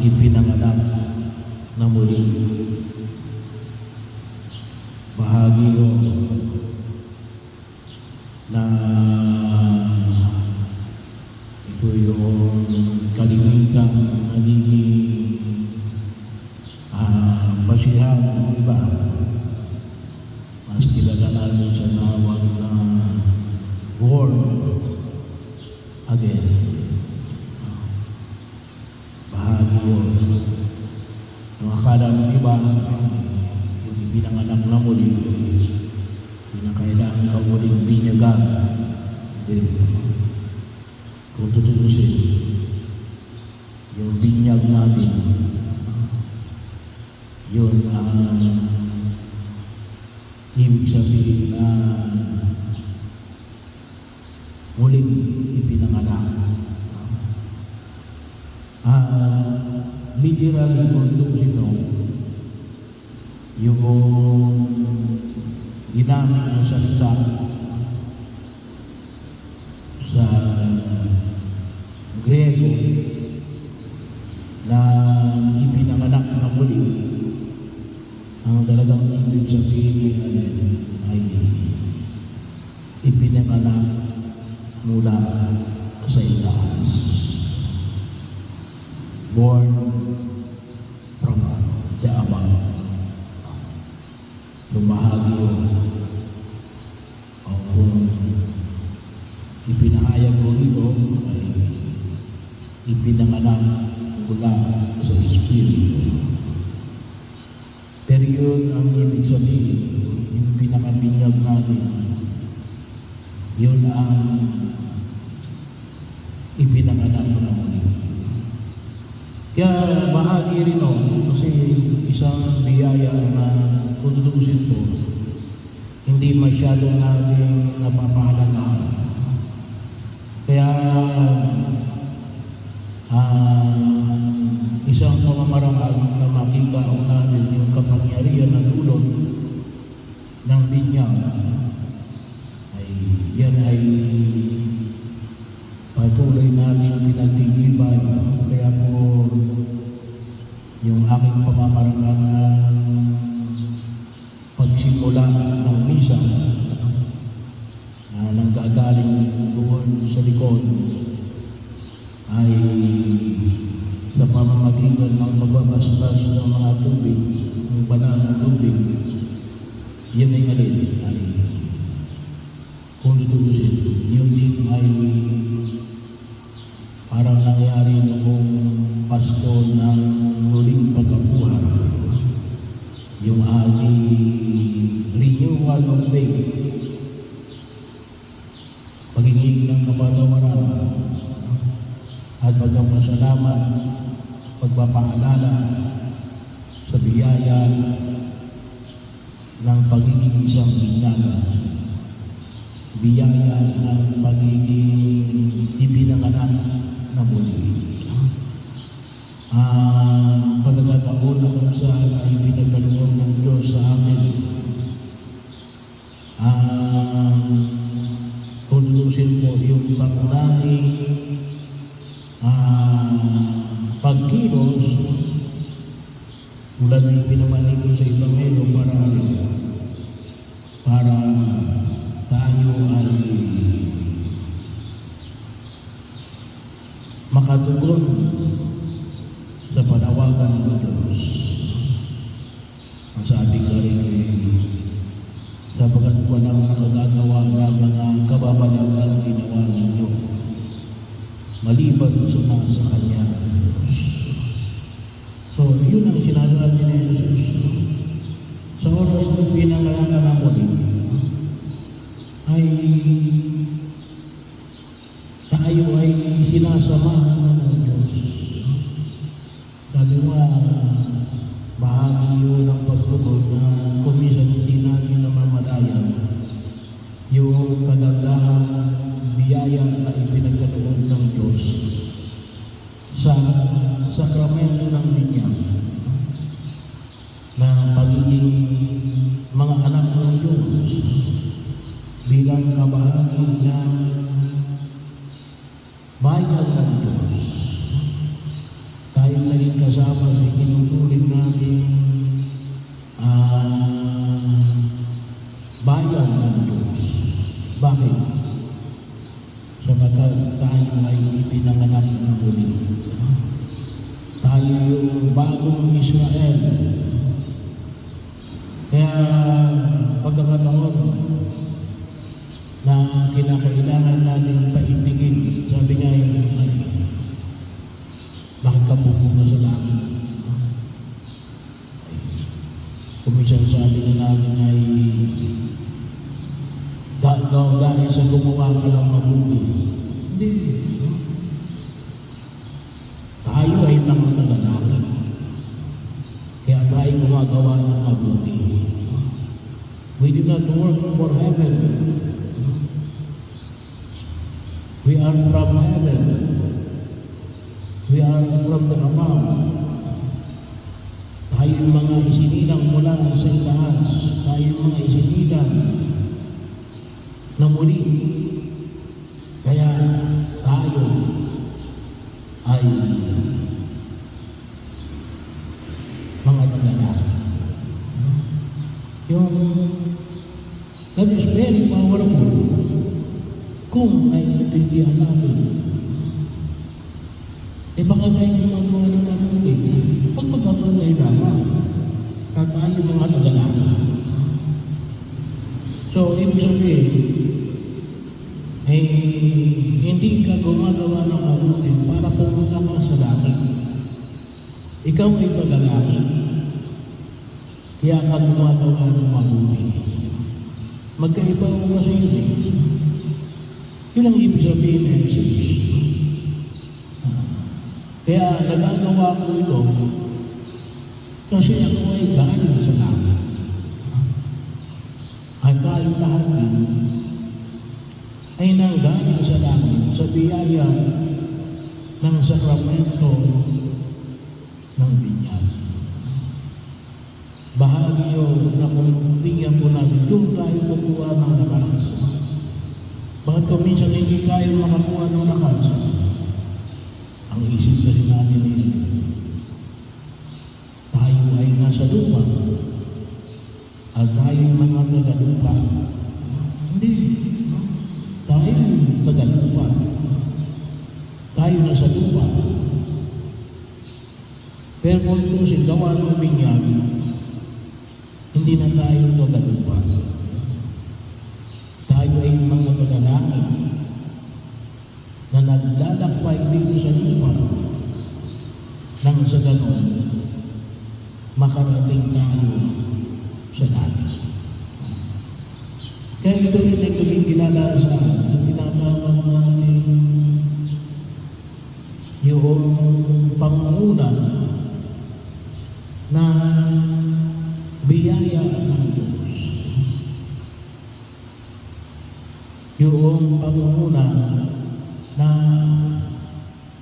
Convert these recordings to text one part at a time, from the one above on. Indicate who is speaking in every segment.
Speaker 1: ipinanganak na muli. Bahagi yun na ito yung kalimitang nagiging basihan ng iba. Mas kilala namin sa tawag na born again. Bahagi yun. Ang akala ng iba, yung ipinanganak na muli, pinakailangan ka muling binyagan. Kung tutusin, yung binyag natin, yun ang ibig sabihin na muling ipinanganak. Literally, kung tutusin mo, yung ginamit ng salita sa Grego na ipinanganak na muli, ang talagang ibig sabihin ay ipinanganak mula sa itaas. Born from the above. Lumahagi yun. O kung ipinahayag ko rito ay ipinanganak mula sa Espiritu. Pero yun ang ibig sabihin, yung pinakabinyag natin, yun ang ipinanganak na muli. Kaya bahagi rin kasi isang biyaya na kung tutusin po, hindi masyado natin napapahalagaan. Kaya isang pamamaraan na makita natin yung kapangyarihan na dulot ng binyag ay yan ay patuloy natin pinagtitibay. Kaya po yung aking pamamaraan ng pagsimula ng misa na nanggagaling doon sa likod ay sa pamamagitan ng pagbabasbas ng mga tubig, ng banal ng tubig, yun ay alin ay kung tutusin, yun din ay parang nangyari noong Pasko ng muling pagkabuhay, yung ating renewal of faith, pagiging ng kapatawaran at pagpapasalamat, pagpapaalala sa biyaya ng pagiging isang binyaga, biyaya ng pagiging ipinanganak na muli. Pagkakataon na kung saan ay pinagkaloob ng Diyos sa amin, kung tutusin po yung pangunahing pagkilos mula na ipinamalik ko sa Ebanghelyo para tayo ay makatugon sa panawagan ng Diyos. Ang sabi ka rin sapagkat walang nakagagawa na mga kababalagan ginawa ninyo maliban sa Kanya. So, yun ang sinasabi ni Jesus. Sa oras ng pinangalan na muli, ay tayo ay sinasamahan ng Diyos. Sabi nga, bahagi yun ng pagtugod na kumisan hindi natin namamalayan yung kadagdagang biyaya na ipinagkaloob ng Diyos sa sakramento ng binyag na pagiging mga anak ng Diyos bilang kabahagi ng bayan ng Diyos. pinanganak na muli. Tayo yung bagong Israel. Kaya pagkakataon na kinakailangan natin paibigin, sabi nga ay, bakit ka pupunta sa langit? Kuminsan sabi nga natin ay, dahil sa gumawa ka lang mabuti. Hindi. Tayo ay nangangalangin. Kaya tayo gumagawa ng mabuti. We do not work for heaven. We are from heaven. We are from the above. Tayo yung mga isinilang mula sa itaas. Tayo yung mga isinilang na muli. Kaya tayo ay mga tagalaki. Yung that is very powerful kung naiintindihan natin. Baka tayo gumagawa ng mabuti. Pag magkakaroon na lamang, tayo mga tagalaki. So, ibig sabihin, hindi ka gumagawa ng mabuti para pumunta ka sa langit. Ikaw ay tagalaki. Kaya ka gumagawa ng mabuti. Magkaiba ko kasi yun. Yun ang ibig sabihin ng Jesus. Kaya nagagawa ko ito kasi ako ay galing sa langit. At tayo lahat din ay nanggaling sa langit sa biyaya ng sakramento ng binyag. Bahagi yun na kung tingnan po natin, doon tayo kukuha ng lakas. Bakit kung minsan hindi tayo makakuha ng lakas? Ang isip kasi natin ay tayo ay nasa lupa at tayo mga taga-lupa. Hindi. Tayo taga-lupa. Tayo nasa lupa. Pero kung ito gawa ng binyag, hindi na tayo taga-lupa. Tayo ay mga taga-langit na naglalakbay dito sa lupa nang sa ganon makarating tayo sa langit. Kaya ito rin ay kumikilala sa tinatawag natin yung pangunguna na biyaya ng Diyos. Yung pangunguna na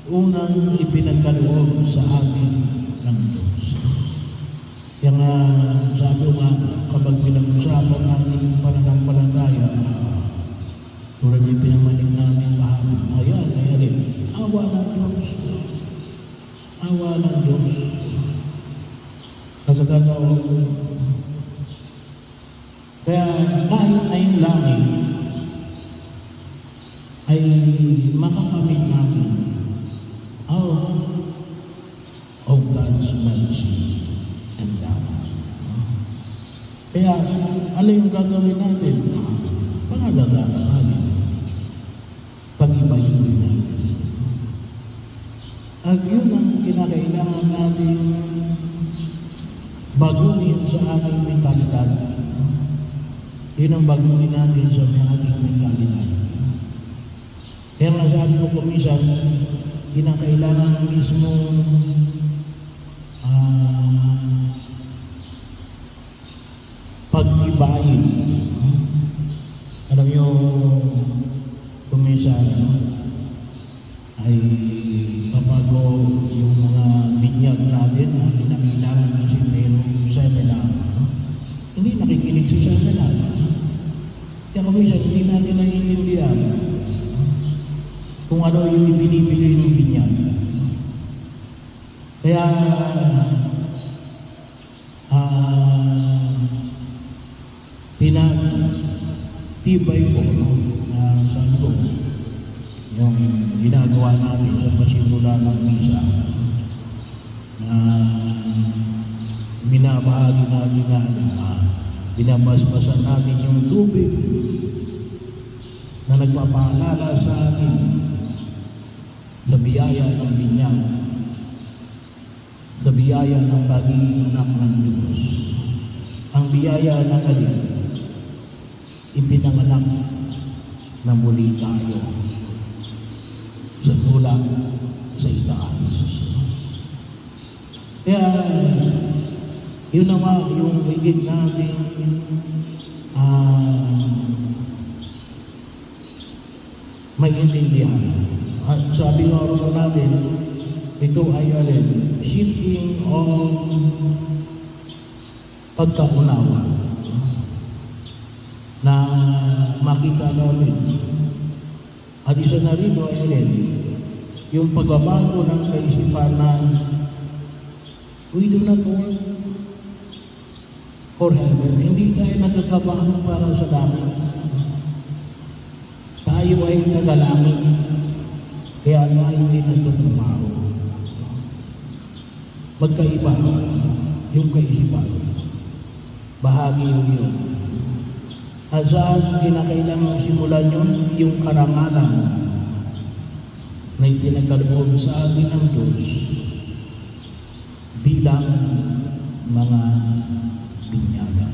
Speaker 1: unang ipinagkaloob sa atin ng Diyos. Kaya nga, sabi ko nga, kapag pinag-usapan natin pananampalataya, tulad yung pinamanig natin kahapon, ayan, awa ng Diyos. Awa ng Diyos. Kasagataon. Kaya kahit ay langit, ay makakamit natin out of God's mercy and love. Kaya, ano yung gagawin natin? Pangalagaan natin. Pag-ibayuin natin. At yun ang kinakailangan natin baguhin sa ating mentalidad. Yun ang baguhin natin sa ating mentalidad. Kaya nga sabi ko kumisan, kinakailangan mismo pag-ibayin. Alam nyo, kumisan ay kapag yung mga binyag natin, kinakailangan kasi mayroong seminar. Hindi nakikinig sa seminar. Kaya kumisan, hindi natin naiintindihan kung ano yung ibinibigay ng binyag. Kaya, pinagtibay ko, sabi ko, yung ginagawa na natin sa pasimula ng misa na binabahagi natin binabasbasan natin yung tubig na nagpapaalala sa atin sa biyaya ng binyag, sa biyaya ng pagiging anak ng Diyos. Ang biyaya ng alin, ipinanganak na muli tayo sa mula sa itaas. Kaya yun naman yung higit natin maintindihan. At sabi nga rin natin, ito ay alin, shifting of pagkaunawa na makita namin. At isa na rin ay alin, yung pagbabago ng kaisipan na we do not work for heaven. Hindi tayo nagtatrabaho para sa langit. Tayo ay tagalangit. Kaya tayo ay nagtatrabaho. Magkaiba yung kaisipan. Bahagi yun. At saan kinakailangan simulan yun? Yung karangalan na ipinagkaloob sa atin ng Diyos bilang mga binyagan.